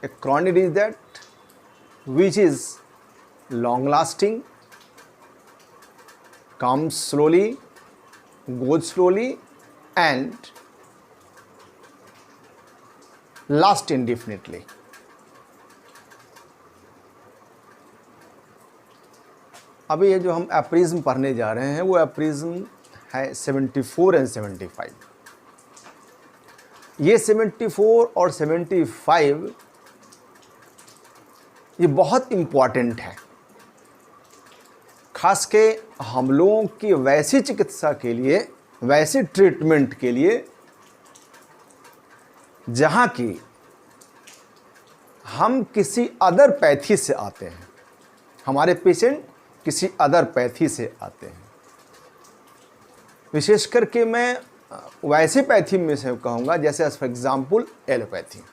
A chronic disease that which is long lasting, comes slowly, goes slowly, and last indefinitely. अभी ये जो हम एप्रिज्म पढ़ने जा रहे हैं वो एप्रिज्म है 74 एंड 75। ये 74 और 75 ये बहुत इम्पॉर्टेंट है, खास के हम लोगों की वैसी चिकित्सा के लिए, वैसे ट्रीटमेंट के लिए जहाँ की हम किसी अदर पैथी से आते हैं, हमारे पेशेंट किसी अदर पैथी से आते हैं। विशेष करके मैं वैसे पैथी में से कहूँगा जैसे फॉर एग्जाम्पल एलोपैथी।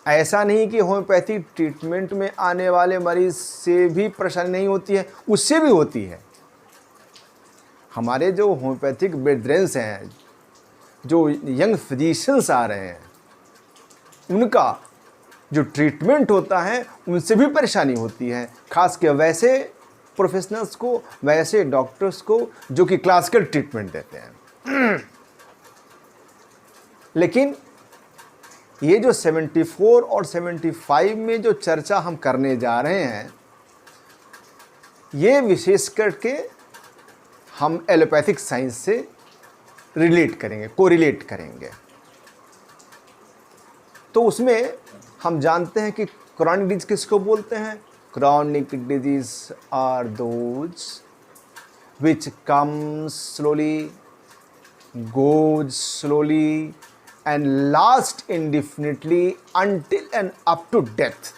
ऐसा नहीं कि होम्योपैथिक ट्रीटमेंट में आने वाले मरीज से भी परेशानी नहीं होती है, उससे भी होती है। हमारे जो होम्योपैथिक ब्रेथरेंस हैं, जो यंग फिजिशियंस आ रहे हैं, उनका जो ट्रीटमेंट होता है उनसे भी परेशानी होती है, खास के वैसे प्रोफेशनल्स को, वैसे डॉक्टर्स को जो कि क्लासिकल ट्रीटमेंट देते हैं। लेकिन ये जो 74 और 75 में जो चर्चा हम करने जा रहे हैं, ये विशेष करके हम एलोपैथिक साइंस से रिलेट करेंगे, कोरिलेट करेंगे। तो उसमें हम जानते हैं कि क्रॉनिक डिजीज किसको बोलते हैं। Chronic disease are those which come slowly, goes slowly and last indefinitely until and up to death।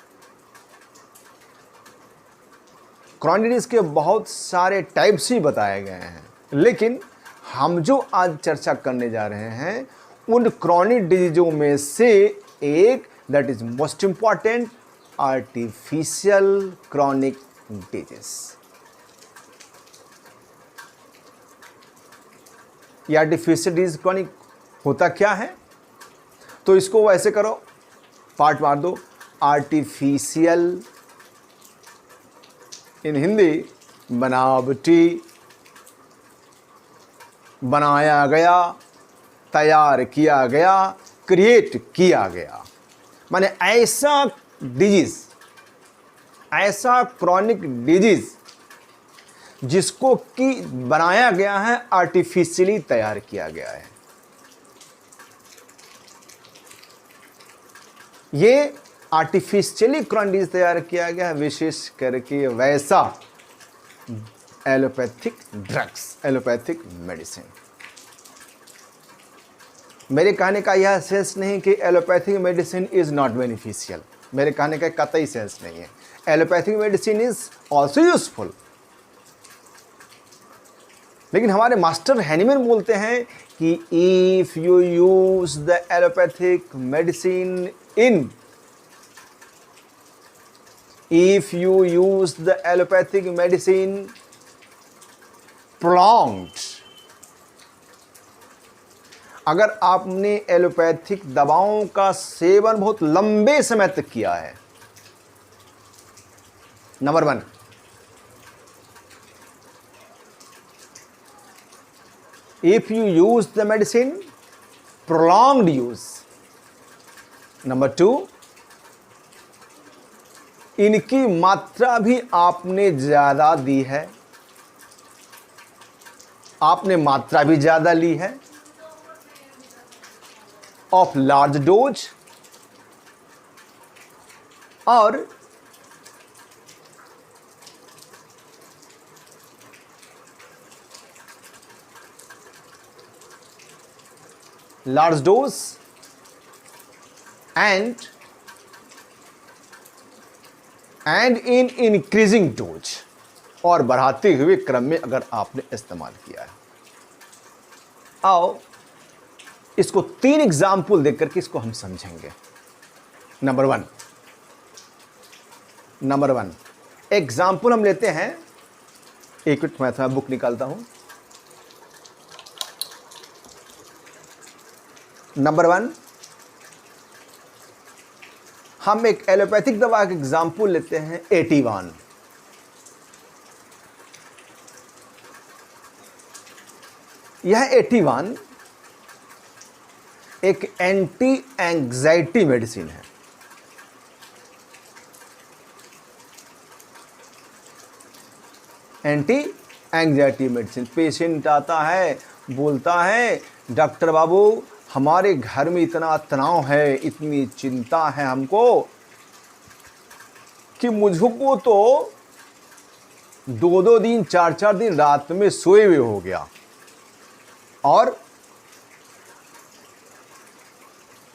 Chronic disease के बहुत सारे टाइप्स ही बताए गए हैं, लेकिन हम जो आज चर्चा करने जा रहे हैं उन क्रॉनिक डिजीजों में से एक, that is most important, artificial chronic disease. ये आर्टिफिशियल डिजीज क्रॉनिक होता क्या है, तो इसको वैसे करो, पार्ट मार दो। आर्टिफिशियल इन हिंदी बनावटी, बनाया गया, तैयार किया गया, क्रिएट किया गया। माने ऐसा डिजीज, ऐसा क्रॉनिक डिजीज जिसको कि बनाया गया है, आर्टिफिशियली तैयार किया गया है। ये आर्टिफिशियली क्रॉनिक डिजीज तैयार किया गया है, विशेष करके वैसा एलोपैथिक ड्रग्स, एलोपैथिक मेडिसिन। मेरे कहने का यह सेंस नहीं कि allopathic medicine is not beneficial, मेरे कहने का कतई सेंस नहीं है। Allopathic medicine is also useful, लेकिन हमारे मास्टर हैनीमैन बोलते हैं कि if you use the allopathic medicine if you use the allopathic medicine prolonged, अगर आपने एलोपैथिक दवाओं का सेवन बहुत लंबे समय तक किया है, number 1, if you use the medicine prolonged use, number 2, इनकी मात्रा भी आपने ज्यादा दी है, आपने मात्रा भी ज्यादा ली है, ऑफ लार्ज डोज, और large dose and in increasing dose, और बढ़ाते हुए क्रम में अगर आपने इस्तेमाल किया है। आओ इसको 3 एग्जाम्पल देख करके इसको हम समझेंगे। नंबर वन एग्जाम्पल हम लेते हैं, एक मिनट मैं थोड़ा बुक निकालता हूं। नंबर 1, हम एक एलोपैथिक दवा का एग्जाम्पल लेते हैं, एटीवान। यह एटीवान एक एंटी एंग्जाइटी मेडिसिन है। Anti anxiety medicine. पेशेंट आता है, बोलता है डॉक्टर बाबू हमारे घर में इतना तनाव है, इतनी चिंता है हमको कि मुझको तो 2-2 दिन 4-4 दिन रात में सोए हुए हो गया, और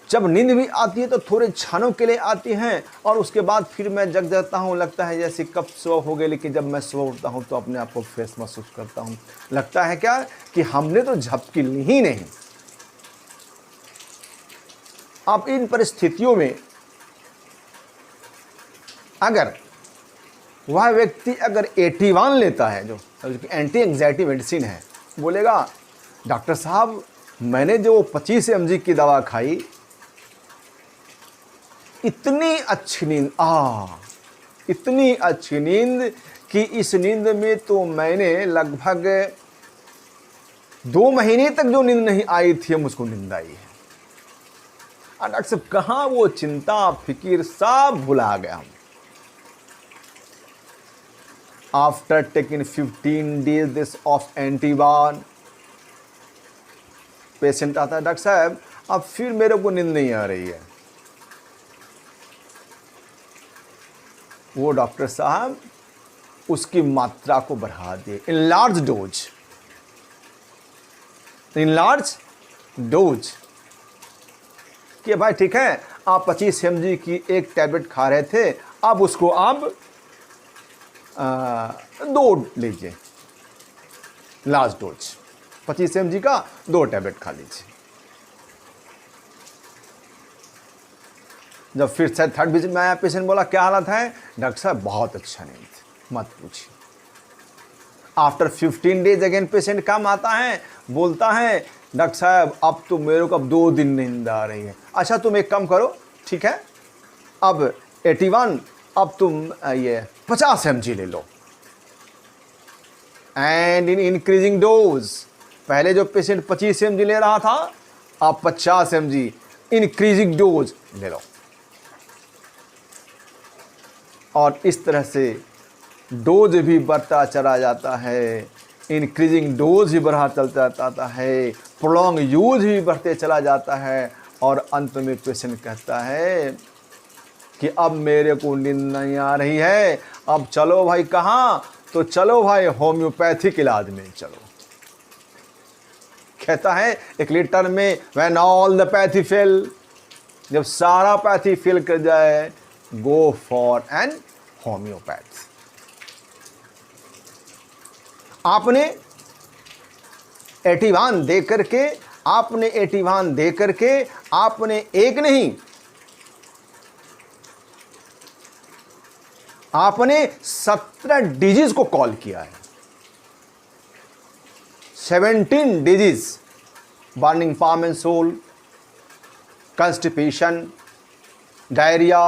जब नींद भी आती है तो थोड़े क्षणों के लिए आती हैं, और उसके बाद फिर मैं जग जाता हूँ, लगता है जैसे कब सुबह हो गई, लेकिन जब मैं सुबह उठता हूँ तो अपने आप को फ्रेश महसूस करता हूँ। लगता है क्या कि हमने तो झपकी ली ही नहीं। अब इन परिस्थितियों में अगर वह व्यक्ति अगर एटीवान लेता है, जो एंटी एंग्जाइटी मेडिसिन है, बोलेगा डॉक्टर साहब मैंने जो 25 mg की दवा खाई, इतनी अच्छी नींद इतनी अच्छी नींद कि इस नींद में तो मैंने लगभग 2 महीने तक जो नींद नहीं आई थी, मुझको नींद आई है। डॉक्टर साहब कहाँ वो चिंता फिकिर सब भुला गया हम। After taking 15 days this of एंटीवान, पेशेंट आता है डॉक्टर साहब अब फिर मेरे को नींद नहीं आ रही है। वो डॉक्टर साहब उसकी मात्रा को बढ़ा दिए, इनलार्ज डोज कि भाई ठीक है आप 25 mg की एक टैबलेट खा रहे थे, अब उसको आप 2 लीजिए, लार्ज डोज 25 mg का 2 टैबलेट खा लीजिए। जब फिर से थर्ड विजिट में आया, पेशेंट बोला क्या हालत है? डॉक्टर साहब बहुत अच्छा नींद, मत पूछिए। आफ्टर 15 days अगेन पेशेंट कम आता है, बोलता है डॉक्टर साहब अब तो मेरे को अब 2 दिन नींद आ रही है। अच्छा तुम एक काम करो, ठीक है अब एटीवान अब तुम ये 50 mg ले लो, एंड इन इंक्रीजिंग डोज। पहले जो पेशेंट 25 mg ले रहा था, अब 50 mg इंक्रीजिंग डोज ले लो, और इस तरह से डोज भी बढ़ता चला जाता है, इंक्रीजिंग डोज भी बढ़ा चलता जाता है, प्रोलॉन्ग यूज भी बढ़ते चला जाता है, और अंत में पेशेंट कहता है कि अब मेरे को नींद नहीं आ रही है, अब चलो भाई कहाँ? तो चलो भाई होम्योपैथिक इलाज में चलो। कहता है एक लेटर में, when all the pathy fail, जब सारा पैथी फेल कर जाए, गो फॉर एन होम्योपैथ। आपने एटीवान दे करके आपने एक नहीं, आपने 17 डिजीज को कॉल किया है। 17 disease, burning palm and sole, constipation, diarrhoea,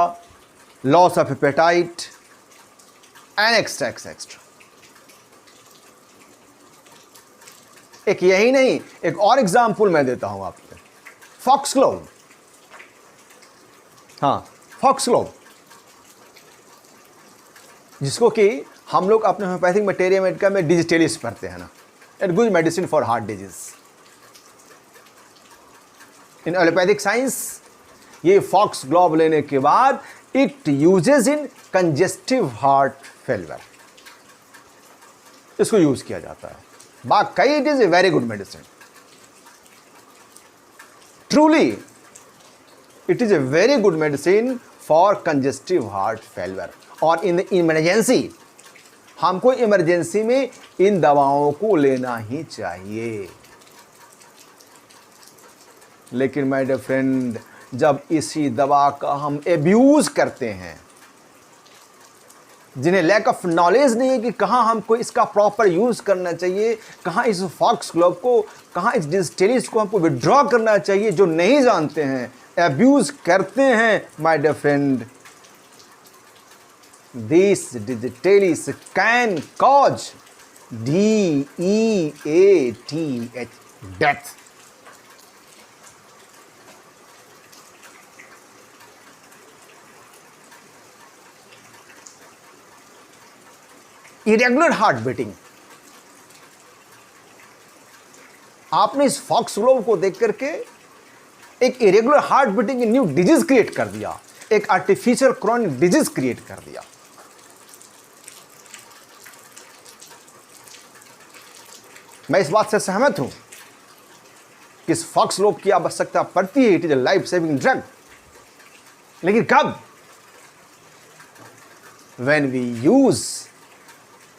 loss of appetite and extra. एक यही नहीं, एक और एग्जाम्पल मैं देता हूं आपको, फॉक्सग्लोव। हाँ, फॉक्सग्लोव, जिसको कि हम लोग अपने होम्योपैथिक मटेरिया मेडिका में डिजिटेलिस पढ़ते हैं ना, it good medicine for heart disease. In allopathic science ये फॉक्सग्लोव लेने के बाद it uses in congestive heart failure, इसको यूज किया जाता है। बाकाई it is a very good medicine, truly it is a very good medicine for congestive heart failure. और इन इमरजेंसी, हमको इमरजेंसी में इन दवाओं को लेना ही चाहिए। लेकिन माय डियर फ्रेंड, जब इसी दवा का हम एब्यूज करते हैं, जिन्हें लैक ऑफ नॉलेज नहीं है कि कहाँ हमको इसका प्रॉपर यूज करना चाहिए, कहाँ इस फॉक्सग्लोव को, कहाँ इस डिजिटेलिस को हमको विड्रॉ करना चाहिए, जो नहीं जानते हैं, अब्यूज करते हैं my dear friend, this digitalis can cause DEATH, death. Irregular heart beating. आपने इस फॉक्सग्लोव को देख करके एक irregular heart beating new disease create कर दिया, एक आर्टिफिशियल क्रॉनिक डिजीज क्रिएट कर दिया। मैं इस बात से सहमत हूं कि इस फॉक्सग्लोव की आवश्यकता पड़ती है, it is A life saving drug. लेकिन कब? व्हेन वी यूज,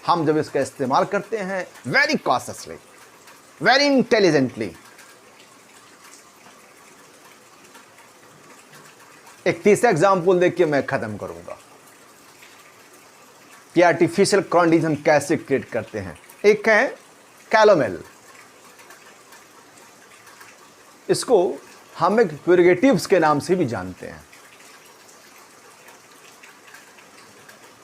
हम जब इसका इस्तेमाल करते हैं वेरी कॉशियसली, वेरी इंटेलिजेंटली। एक तीसरा एग्जाम्पल देख के मैं खत्म करूंगा कि आर्टिफिशियल क्रॉनिक हम कैसे क्रिएट करते हैं। एक है कैलोमेल। इसको हम एक प्यूरिगेटिव्स के नाम से भी जानते हैं,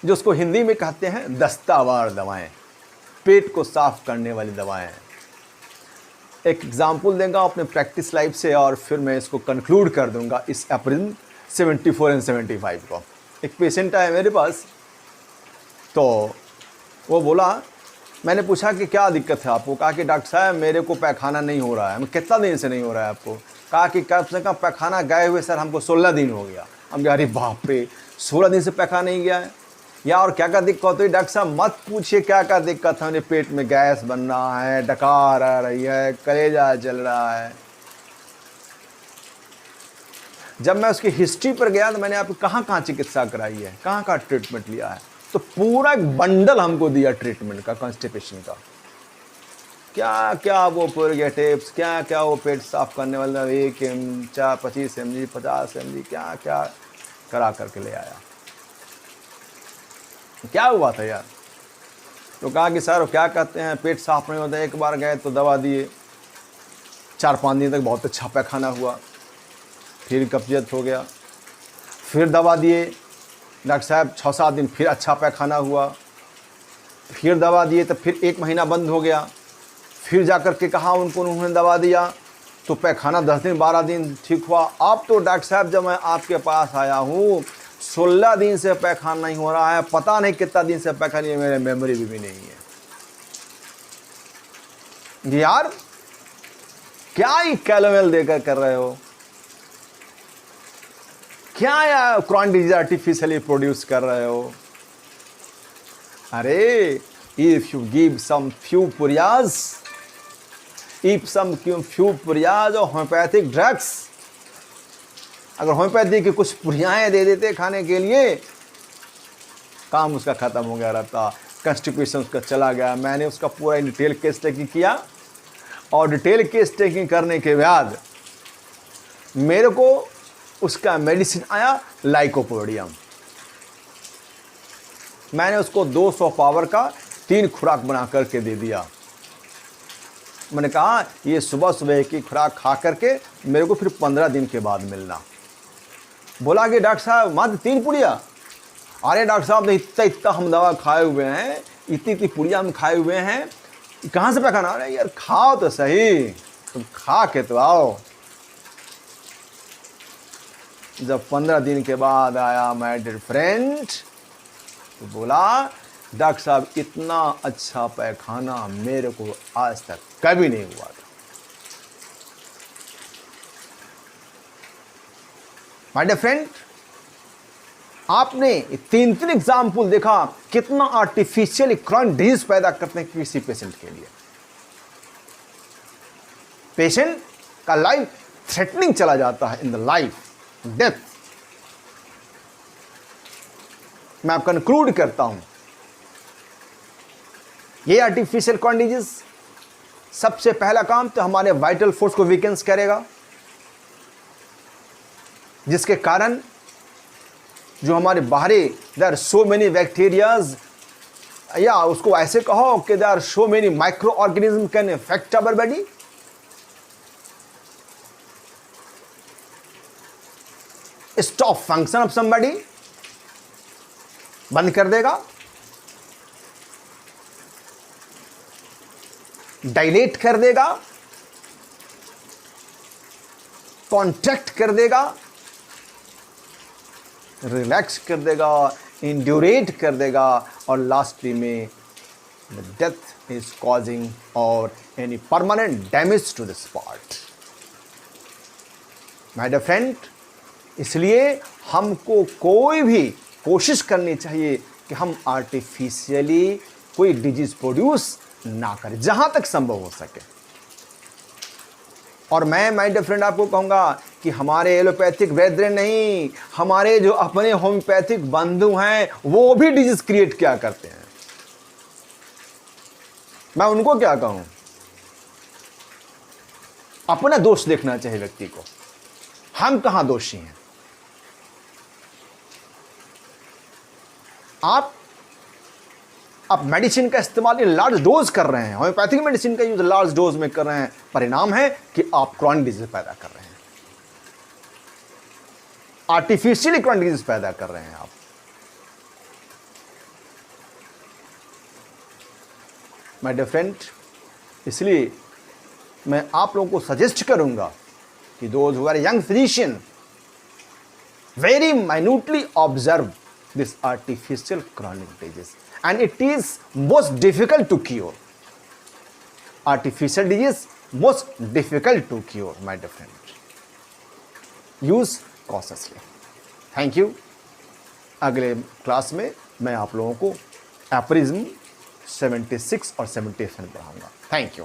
जो उसको हिंदी में कहते हैं दस्तावार दवाएं, पेट को साफ करने वाली दवाएं। एक एग्जाम्पल देंगे अपने प्रैक्टिस लाइफ से और फिर मैं इसको कंक्लूड कर दूंगा इस अप्रैल 74 और 75 को। एक पेशेंट आया मेरे पास, तो वो बोला, मैंने पूछा कि क्या दिक्कत है आपको? कहा कि डॉक्टर साहब मेरे को पैखाना नहीं हो रहा है। मैं कितना दिन से नहीं हो रहा है आपको? कहा कि कब से कम पैखाना गए हुए सर हमको 16 दिन हो गया। हम कहा अरे बाप रे, 16 दिन से पैखाना नहीं गया है या और क्या क्या दिक्कत हुई? डॉक्टर साहब मत पूछिए क्या क्या दिक्कत है, मेरे पेट में गैस बन रहा है, डकार आ रही है, कलेजा जल रहा है। जब मैं उसकी हिस्ट्री पर गया तो मैंने आपको कहाँ कहाँ चिकित्सा कराई है, कहाँ कहाँ ट्रीटमेंट लिया है, तो पूरा एक बंडल हमको दिया ट्रीटमेंट का, कॉन्स्टिपेशन का। क्या क्या वो प्यूरिगेटिव्स, क्या क्या वो पेट साफ करने वाला 1 mg 25 mg 50 mg क्या क्या करा करके ले आया। क्या हुआ था यार? तो कहा कि सर क्या कहते हैं पेट साफ नहीं होता। एक बार गए तो दवा दिए, 4-5 दिन तक बहुत अच्छा पैखाना हुआ, फिर कब्जियत हो गया। फिर दवा दिए डॉक्टर साहब, 6-7 दिन फिर अच्छा पैखाना हुआ। फिर दवा दिए तो फिर 1 महीना बंद हो गया। फिर जाकर के कहा उन्होंने दवा दिया तो पैखाना 10 दिन 12 दिन ठीक हुआ। अब तो डॉक्टर साहब जब मैं आपके पास आया हूँ 16 दिन से पैखाना नहीं हो रहा है, पता नहीं कितना दिन से पैखाना नहीं, मेरे मेमोरी भी नहीं है। यार क्या ये कैलोमेल देकर कर रहे हो? क्या यार क्रॉनिक डिजीज आर्टिफिशियली प्रोड्यूस कर रहे हो? अरे if you give some few पुरियाज, और होम्योपैथिक ड्रग्स, अगर होम्योपैथी की कुछ पुरियाएँ दे देते खाने के लिए, काम उसका ख़त्म हो गया रहता, कॉन्स्टिपेशन उसका चला गया। मैंने उसका पूरा डिटेल केस टेकिंग किया और डिटेल केस टेकिंग करने के बाद मेरे को उसका मेडिसिन आया लाइकोपोडियम। मैंने उसको 200 पावर का 3 खुराक बना करके दे दिया। मैंने कहा ये सुबह सुबह की खुराक खा करके मेरे को फिर 15 दिन के बाद मिलना। बोला कि डॉक्टर साहब मात्र 3 पुड़िया? अरे डॉक्टर साहब इतना हम दवा खाए हुए हैं, इतनी पुड़िया हम खाए हुए हैं, कहाँ से पैखाना? अरे यार खाओ तो सही, तुम खा के तो आओ। जब 15 दिन के बाद आया माय डियर फ्रेंड, तो बोला डॉक्टर साहब इतना अच्छा पैखाना मेरे को आज तक कभी नहीं हुआ था। माय डियर फ्रेंड, आपने 3 एग्जाम्पल देखा कितना आर्टिफिशियल क्रॉनिक डिजीज पैदा करते हैं किसी पेशेंट के लिए। पेशेंट का लाइफ थ्रेटनिंग चला जाता है, इन द लाइफ डेथ। मैं आप कंक्लूड करता हूं, ये आर्टिफिशियल क्रॉनिक डिजीज सबसे पहला काम तो हमारे वाइटल फोर्स को वीकेंस करेगा, जिसके कारण जो हमारे बाहरी there are so many bacterias, या उसको ऐसे कहो कि there are so many microorganism can affect our body. Stop function of somebody, बंद कर देगा, डायलेट कर देगा, कॉन्ट्रैक्ट कर देगा, रिलैक्स कर देगा, इंड्यूरेट कर देगा, और लास्टली में डेथ इज कॉजिंग और any permanent damage to this part. My dear friend, इसलिए हमको कोई भी कोशिश करनी चाहिए कि हम आर्टिफिशियली कोई डिजीज प्रोड्यूस ना करें जहां तक संभव हो सके। और मैं माय डियर फ्रेंड आपको कहूंगा कि हमारे एलोपैथिक वैद्य नहीं, हमारे जो अपने होम्योपैथिक बंधु हैं वो भी डिजीज क्रिएट क्या करते हैं। मैं उनको क्या कहूं, अपना दोष देखना चाहिए व्यक्ति को, हम कहां दोषी हैं। आप मेडिसिन का इस्तेमाल लार्ज डोज कर रहे हैं, होम्योपैथिक मेडिसिन का यूज लार्ज डोज में कर रहे हैं, परिणाम है कि आप क्रॉनिक डिजीज पैदा कर रहे हैं, आर्टिफिशियली क्रॉनिक डिजीज पैदा कर रहे हैं आप। माय डियर फ्रेंड, इसलिए मैं आप लोगों को सजेस्ट करूंगा कि those who are young physician very minutely observe this artificial chronic disease, and it is most difficult to cure. Artificial disease most difficult to cure, my dear friend. Use cautiously. Thank you. अगले class में मैं आप लोगों को एप्रिज्म 76 और 77 पढ़ाऊंगा। Thank you.